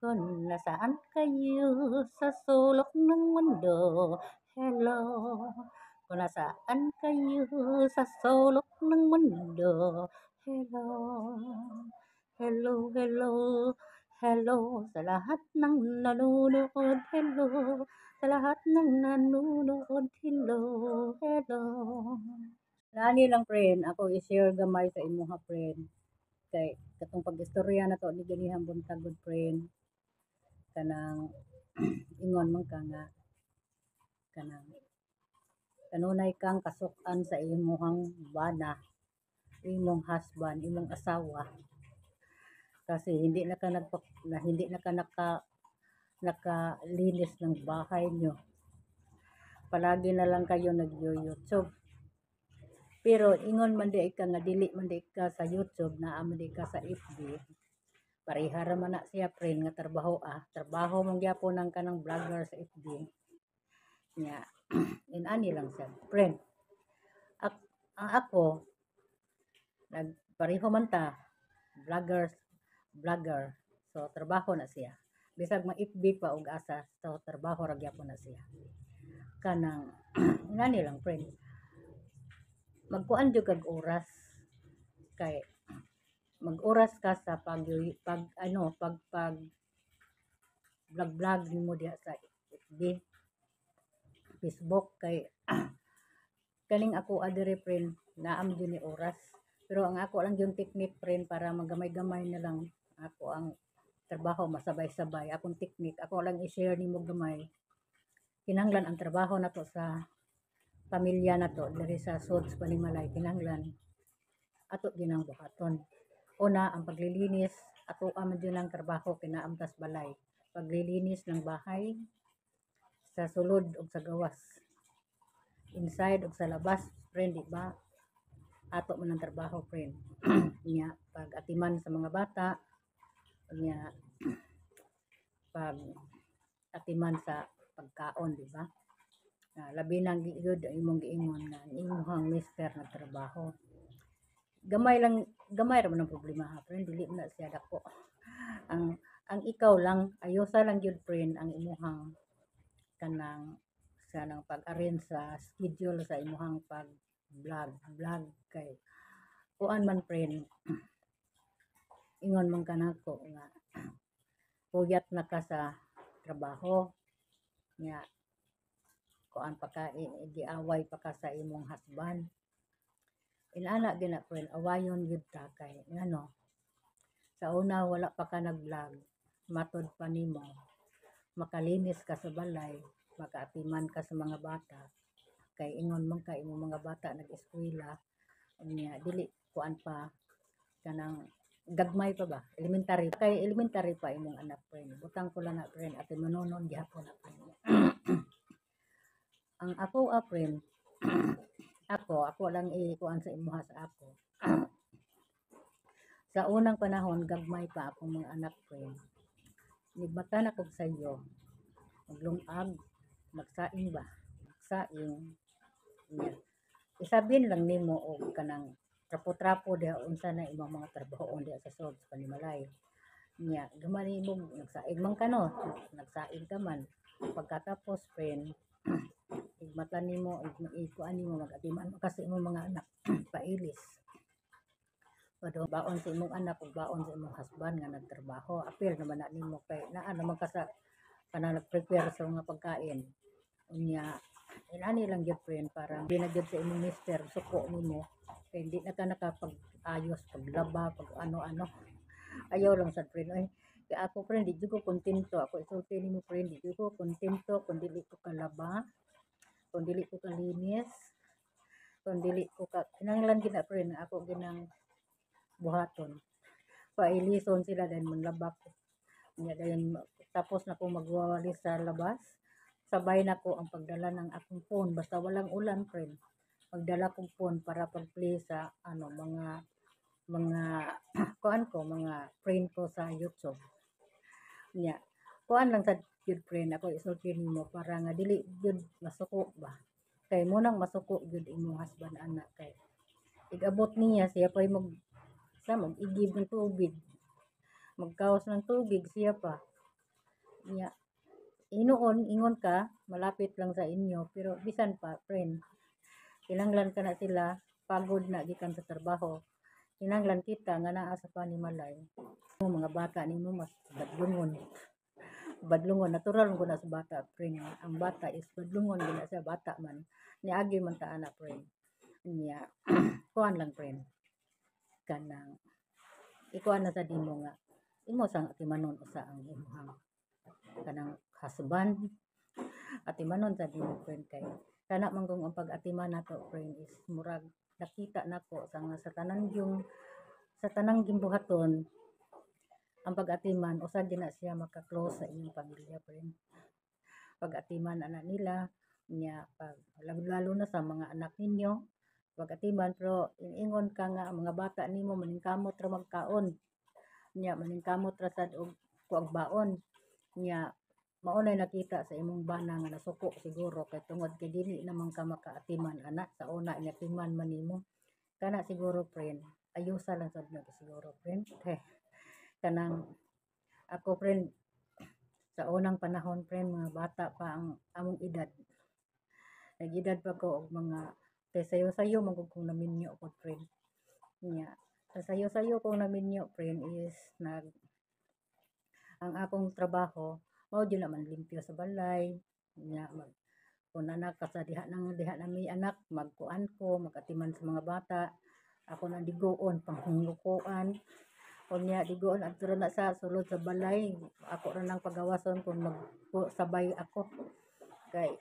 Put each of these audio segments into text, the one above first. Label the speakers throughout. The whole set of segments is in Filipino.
Speaker 1: Kung nasaan kayo sa sulok ng mundo, hello. Kung nasaan kayo sa sulok ng mundo, hello. Hello, hello, hello sa lahat ng nanonood, hello. Sa lahat ng nanonood, hello, hello. Nani lang friend, ako i-share gamay sa imuha friend. Kay katong pag-istorya na to ni ganihang buntag good friend. Kanang ingon man ka nga kanang kanunay kang kasuk-an sa imong bana, imong husband, imong asawa kasi hindi na ka nakalinis ng bahay nyo. Palagi na lang kayo nag-YouTube. Pero ingon man di ka nga dili man di ka sa YouTube, naa man di ka sa FB. Pareha ra man na siya friend nga trabaho trabaho mong gyapon ang kanang vlogger sa FB nya. Inani lang siya friend. Ang ako nagpareho man ta vlogger, so trabaho na siya bisag ma FB pa og asa, so trabaho ra gyapon na siya kanang inani lang friend, magkuan jud kag oras kay mag-oras ka sa pag vlog nimo diha sa FB, Facebook kay kaning ako adire friend naam gyud ni oras, pero ang ako lang yung technique friend para magamay-gamay na lang ako ang trabaho masabay-sabay akong technique ako lang i-share nimo gamay. Kinahanglan ang trabaho nato sa pamilya nato diri sa Suds Panimalay, kinahanglan ato ginang buhaton. Una ang paglilinis, ato man yun ang trabaho kinaamtas balay, paglilinis ng bahay sa sulod ug sa gawas, inside ug sa labas friend, di ba? Ato man ang trabaho friend. Nya pag-atiman sa mga bata, nya pag atiman sa pagkaon, di ba? Labi nang giud imong giingon nga imong mister na trabaho. Gamay ra man ang problema ha friend, dili na siya dako. Ang ikaw lang ayosa lang gyud friend ang imong kanang sa nang pag-arrange sa schedule sa imong pag vlog kay kuan man friend. Ingon man kanako nga puyat na ka sa trabaho nya kuan pa ka giaway pa ka sa imong husband. Inana gina friend, awayon gyud ta kay ngano sa una wala pa ka nag-vlog, matud pa nimo makalinis ka sa balay, makaatiman ka sa mga bata kay ingon man ka imong mga bata nag-eskwela unya dili kuan pa kanang gagmay pa ba, elementary pa imong anak friend. Butang ko lang na friend at manonon gihapon na friend. Ang ako friend ako lang kuan sa imuha sa ako. Sa unang panahon gagmay pa akong mga anak friend, nigbata na kog sayo maglungag magsaing ba, magsaing nya isabin lang nimo og kanang trapo-trapo diha unsa na imong mga trabaho diha sa Suds Panimalay nya gamay mo nagsaing man ka no, nagsaing ka man pagkatapos friend igmata nimo ikuan nimo mag-atiman kasi imong mga anak pailis baon sa imong anak ug baon sa imong husband nga nagtrabaho, apil naman na nimo kay naa naman ka sa kana nag-prepare sa mga pagkain unya inani lang gyud friend para di na gyud sa imong mister suko nimo kay hindi na ka nakapag-ayos paglaba pag ano-ano, ayaw lang sad friend ay kay ako friend di ko kontento, ako isulti nimo friend di ko kontento kung dili ko kalaba, kung dili ko kalinis, kung dili ko ka kinahanglan gid na friend ako ginang buhaton pailison sila dahil manlaba ko nya dayon tapos na ko magwawalis sa labas sabay na ko ang pagdala ng akong phone basta walang ulan friend, magdala kong phone para pag-play sa mga kuan ko mga friend ko sa YouTube nya kuan lang sa gyud friend ako isulti nimo para nga dili gyud masuko ba kay mo nang masuko gyud imong husband anak kay igabot niya siya pay mag igib ng tubig magkaos ng tubig siya pa Nya inuon ingon ka malapit lang sa inyo pero bisan pa friend kinahanglan ka na sila pagod na gikan sa trabaho kinahanglan kita nga naa sa panimalay mo mga bata nimo mas badlungon natural ko na sa bata friend ang bata is badlungon gina siya bata man niagi man ta ana friend niya kuan lang friend kanang ikuan na sa dimo nga imo sang timanon usa ang imong kanang husband atimanon sa dimo friend kay kana man kung ang pag-atiman nato friend is murag nakita nako sa tanang gimbuhaton ang pag-atiman usad din na siya maka-close sa inyong pamilya friend pag-atiman ana nila niya pag lalo na sa mga anak ninyo pag-atiman pero ingon ka nga ang mga bata nimo maningkamot ra magkaon niya maningkamot ra sad og kuag baon niya maunay nakita sa imong bana nga nasuko siguro kay tungod kay dili naman ka makaatiman ana sa una niya timan man nimo kana siguro friend ayusa lang sad na siguro friend kay kanang ako friend sa unang panahon friend mga bata pa ang among edad nag-edad pa ko og mga kay sayo-sayo man gud kong naminyo ko friend niya sa sayo-sayo kong naminyo friend is ang akong trabaho mao gyud naman limpyo sa balay niya kung anak ka sa diha na may anak magkuan ko magatiman sa mga bata ako nang digoon panghulukoan unya digoon adto na sa sulod sa balay ako ra nang pagawason kung magsabay ako kay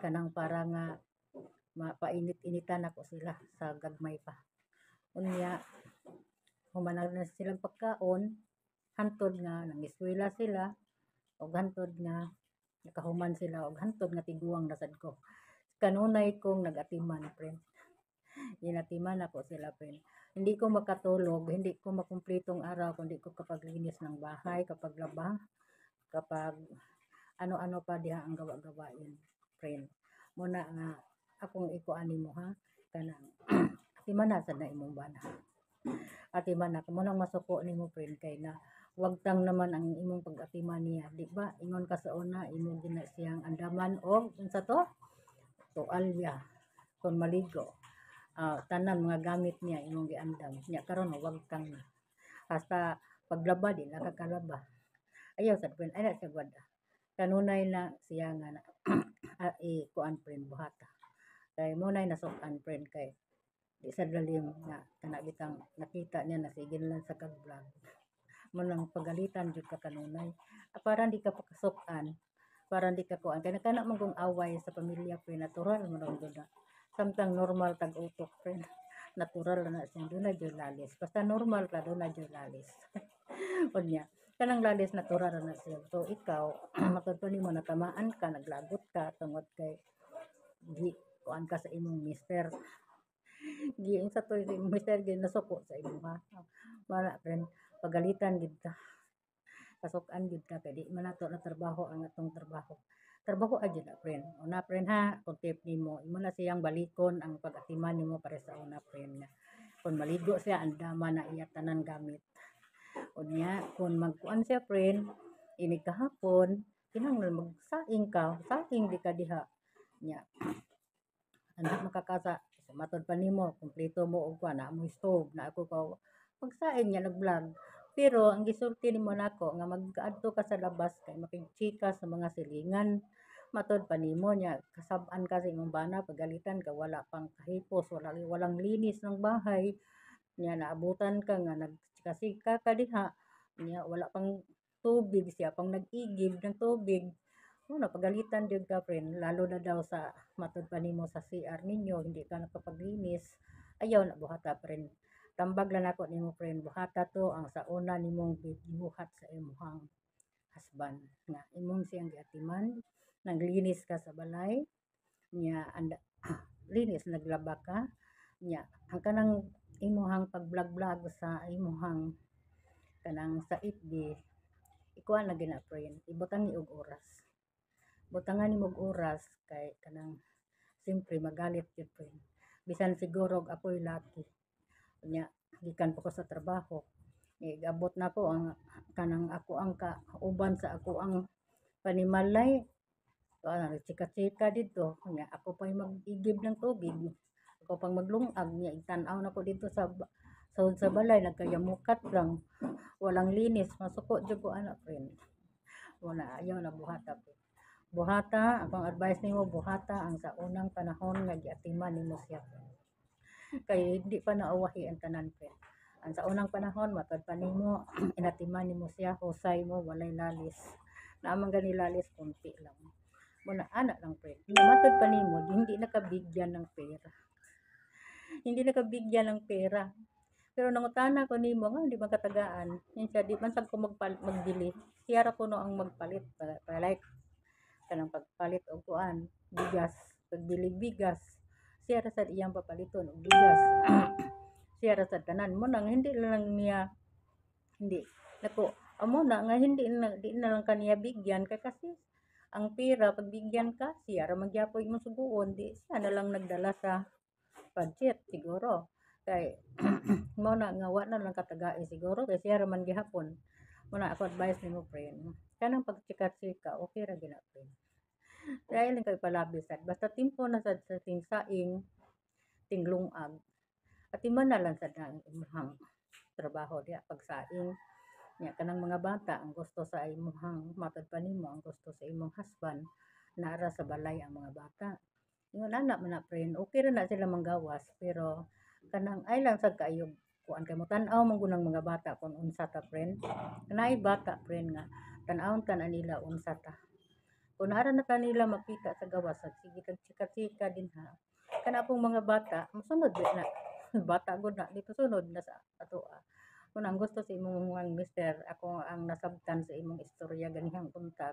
Speaker 1: kanang para nga mapainit-initan ako sila sa gagmay pa unya humanag na silang pagkaon hantod nga nangiskwela sila og hantod nga nakahuman sila og hantod nga tiguang na sad ko kanunay kong nagatiman friend ginatiman ako sila friend hindi ko makatulog hindi ko makumpletong araw kundi ko kapag linis ng bahay kapag laba kapag ano-ano pa diha ang gawa-gawain friend muna nga akong ikuan nimo ha kanang atiman sad na imong bana atiman na mo nang masuko nimo friend kay na wag tang naman ang imong pag-atiman niya di ba ingon ka sa una imo gina siyang andaman og unsa to tualya kon maligo tanan mga gamit niya imong giandam nya karon wag kang na hasta paglaba di nakakalaba ayaw sad friend ay na siya gwada kanunay na siya nga na kuan friend buhata kay mo nay nasuk-an friend kay di sa lalim nga kana bitang nakita niya na sige lang sa kag-vlog mo nang pagalitan jud ka kanunay para di ka pakasuk-an para di ka kuan kay kana man kung away sa pamilya friend natural mo nang gud samtang normal tag utok friend natural na siya doon na lalis basta normal ka doon na lalis unya kanang lalis natural na siya so ikaw matud pa nimo natamaan ka naglagot ka tungod kay di kuan ka sa imong mister giing sa to imong mister gyud nasuko sa imong ha wala friend pagalitan gid ka kasuk-an gid ka kay di man nato na trabaho ang atong trabaho agid na friend una friend ha kung tip nimo imo na siyang balikon ang pag-atiman nimo para sa una friend nga kung maligo siya andama na iya tanan gamit unya kung magkuan siya friend inig kahapon kinahanglan magsaing ka saing di ka diha nya anak makakasa matud pa nimo kumpleto mo og kuan na mo stove na ako ka pagsaing niya nag-vlog pero ang gisulti nimo nako nga mag-adto ka sa labas kay makigchika sa mga silingan matud pa nimo niya kasab-an ka sa imong bana pagalitan ka wala pang kahipos walang linis ng bahay niya naabutan ka nga nagchika-sika ka diha niya wala pang tubig siya pang nag-igib ng tubig napagalitan jud ka friend lalo na daw sa matud pa nimo sa CR ninyo hindi ka nakapaglinis ayaw na buhata friend tambag lang nako nimo friend buhata to ang sa una nimong gibuhat sa imong husband nga imong siyang giatiman naglinis ka sa balay nya linis naglaba ka nya ang kanang imuhang pag-vlog sa imuhang kanang sa FB ikuan na gina friend ibutang ni og oras butangan nimo og oras kay kanang siyempre magalit jud friend bisan siguro og ako'y laki nya gikan pa ko sa trabaho Igabot na ko ang kanang ako ang kauban sa ako ang panimalay. So, chika-chika dito. Nga, ako pa'y mag-igib ng tubig. Ako pang maglungag. Nga, itanaw na ko dito sa balay. Nagkayamukat lang. Walang linis. Masuko dyan ko anak, friend. Wala, ayaw na buhata, friend. Buhata, akong advice nimo buhata ang sa unang panahon nga giatiman nimo siya. Kay hindi pa nauwahi ang tanan, friend. Ang sa unang panahon, matod pa nimo, inatiman nimo siya, husay mo, walay lalis. Naamang gani lalis, kunti lang. Muna, anak lang, friend. Matod pa nimo, hindi nakabigyan ng pera. Hindi nakabigyan ng pera. Pero nangutana ko nimo nga, di ba katagaan? Yan siya, di man sag ko magbili. Siyara ko no ang magpalit. Para like, kanang pagpalit o kuan, bigas. Pagbili bigas. Siyara sa iyang papaliton og bigas. Siyara sa tanan mo nang hindi lang niya hindi nako amo na nga hindi na, di na lang kaniya bigyan kay kasi ang pera pagbigyan ka siya ra magyapoy mo suguon di siya na lang nagdala sa budget siguro kay mo na nga wa na lang katagai siguro kay siya ra man gihapon mo na ako advice nimo friend kanang pagchika-chika okay ra gina friend dahil lang kay palabis basta timpo na sa ting saing tinglungag at iman na lang sa imong trabaho diya pagsaing nya kanang mga bata ang gusto sa imong matod pa nimo ang gusto sa imong husband naara sa balay ang mga bata ingon anak man na friend okay ra na sila manggawas pero kanang ay lang sad kaayog kuan kay mo tan-aw man gunang mga bata kung unsa ta friend kanay bata friend nga tan-awon ta na nila unsa ta kung naara na kanila makita sa gawas sige kag chika-chika din ha kana pong mga bata mosunod na bata gud na dito sunod na sa ato kung ang gusto sa imong mister ako ang nasabtan sa imong istorya ganihang buntag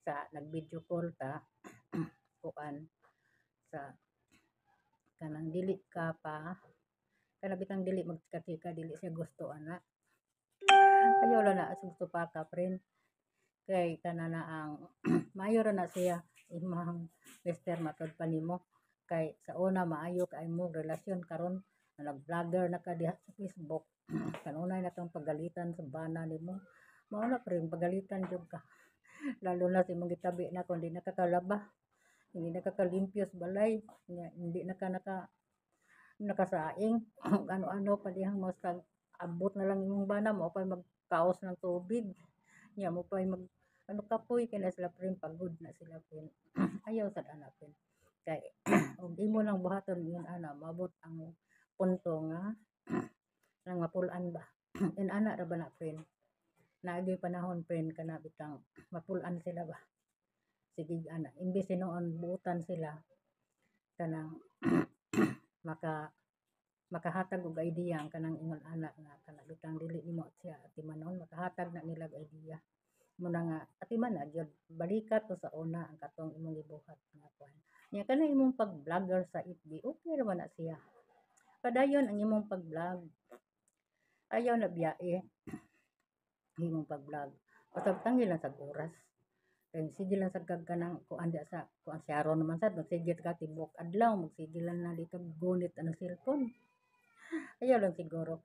Speaker 1: sa nag-video call ta kuan sa kanang dili ka pa kana bitang dili magchika-chika dili siya gusto ana ayaw lang na gusto pa ka friend kay kana na ang maayo ra na siya imong mister matod pa nimo kay sa una maayo kay mo relasyon karon nag-vlogger na ka diha sa Facebook kanunay na tong pagalitan sa bana nimo mao na pre pagalitan jud ka lalo na si mong gitabi na kung di nakakalaba hindi nakakalimpyo sa balay hindi nakasaing ano-ano pa dihang mas abot na lang imong bana mo pa magkaos ng tubig nya mo pa mag ano kapoy kay na sila pre pagod na sila pre ayaw sad anak pre kay og imo lang buhaton yun ana mabot ang punto nga nang mapulan ba in ana ra ba na friend naagi panahon friend kana bitang mapulan sila ba sige ana imbes noon buutan sila kanang makahatag og idea ang kanang ingon anak nga kana bitang dili nimo siya atimanon makahatag na nila og idea mo na nga atiman na gyud balikat to sa una ang katong imong gibuhat nga kuan nya kana imong pag-vlogger sa FB okay ra man na siya padayon ang imong pag-vlog ayaw na biyae imong pag-vlog basta tangi lang sa oras kay sige lang sad kag kanang kuan dia sa kuan siya naman sad magsigit ka tibok adlaw magsigilan na dito gunit ang cellphone ayaw lang siguro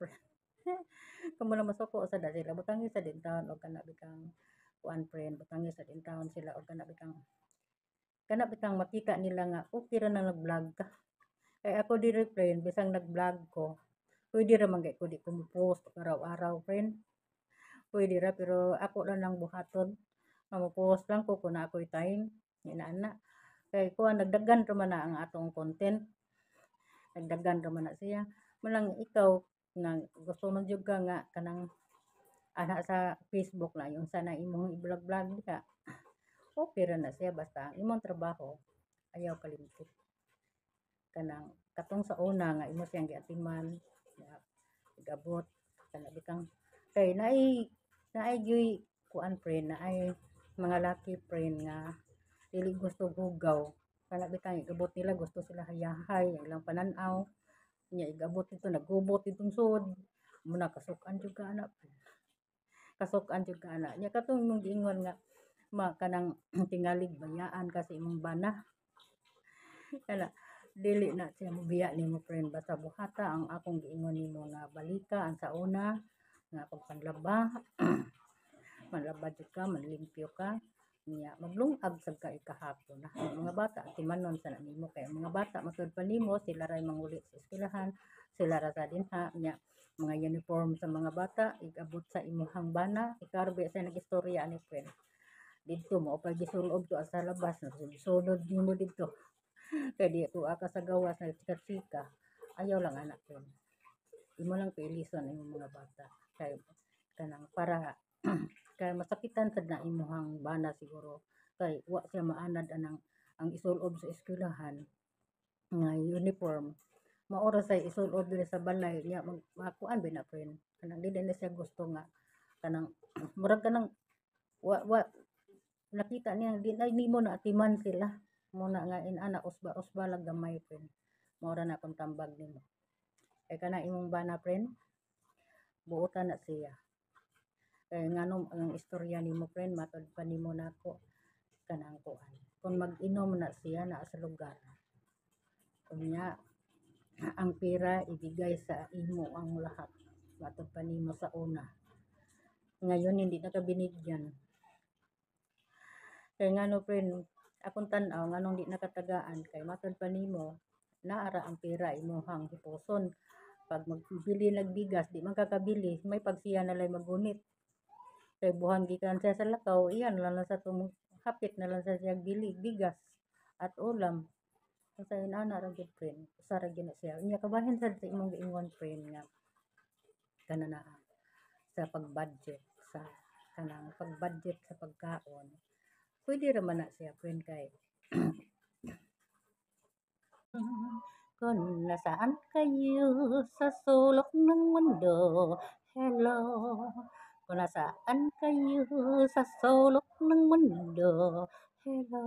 Speaker 1: kamo na masuko sa sila butangi sa din taon og kana bitang kuan friend butangi sa din taon sila og kana bitang makita nila nga okay ra na nag-vlog ka kay ako diri friend bisang nag-vlog ko pwede ra man kay ko di ko mo-post araw-araw friend pwede ra pero ako lang buhaton mo-post lang ko kung ako'y time inaana kay kuan nagdagan ra man na ang atong content nagdagan ra man na siya malang ikaw nga gusto mo jud ka nga kanang ana sa Facebook na yung sana imong i-vlog diha okay ra na siya basta ang imong trabaho ayaw kalimot kanang katong sa una nga imo siyang giatiman nga gabot kana bitang kay naay gyud kuan friend naay mga lucky friend nga dili gusto hugaw kana bitang igabot nila gusto sila hayahay ilang panan-aw nya igabot dito naggubot itong sud muna kasukan jud ka anak kasukan jud ka anak nya katong imong giingon nga kanang tingalig bayaan kasi imong bana kana dili na siya mobiya nimo friend basta buhata ang akong giingon nimo nga balika ang sa una nga pagpanlaba manlaba jud ka manlimpyo ka nya maglungag sad ka ikahapon na ang mga bata timanon sa nimo kay ang mga bata matud pa nimo sila ray manguli sa eskwelahan sila ra sa dinha nya mga uniform sa mga bata igabot sa imuhang bana ikarbe sa nagistorya ni friend didto mo pa gisulob to sa labas sunod nimo didto kay di tuwa ka sa gawas na chika ayaw lang anak friend imo lang piilison imong mga bata kay kanang para kay masakitan sad na imuhang bana siguro kay wa siya maanad anang ang isulob sa eskwelahan nga uniform maoras say isulob diri sa balay niya makuan ba na friend kanang dili na siya gusto nga kanang murag kanang wa nakita niya di na nimo na atiman sila muna nga inana usba lang gamay friend maura na akong tambag nimo kay kana imong bana friend buotan na siya kay nganong ang istorya nimo friend matod pa nimo nako kanang kuan kung mag-inom na siya na sa lugar unya ang pera ibigay sa imo ang lahat matod pa nimo sa una ngayon hindi na ka binigyan kay ngano friend akong tan-aw nganong di nakatagaan kay matod pa nimo naara ang pera imuhang hipuson pag magbili nagbigas di man kakabili may pagsiya na lay magunit kay buhan gikan siya sa lakaw iyan lang sa hapit na lang sa siya bili bigas at ulam sa inana ra gyud friend usa ra gyud na siya unya kabahin sad sa imong giingon friend nga kanana sa pag-budget sa kanang pag-budget sa pagkaon pwede ra man na siya friend kay kung nasaan kayo sa sulok ng mundo hello kung nasaan kayo sa sulok ng mundo hello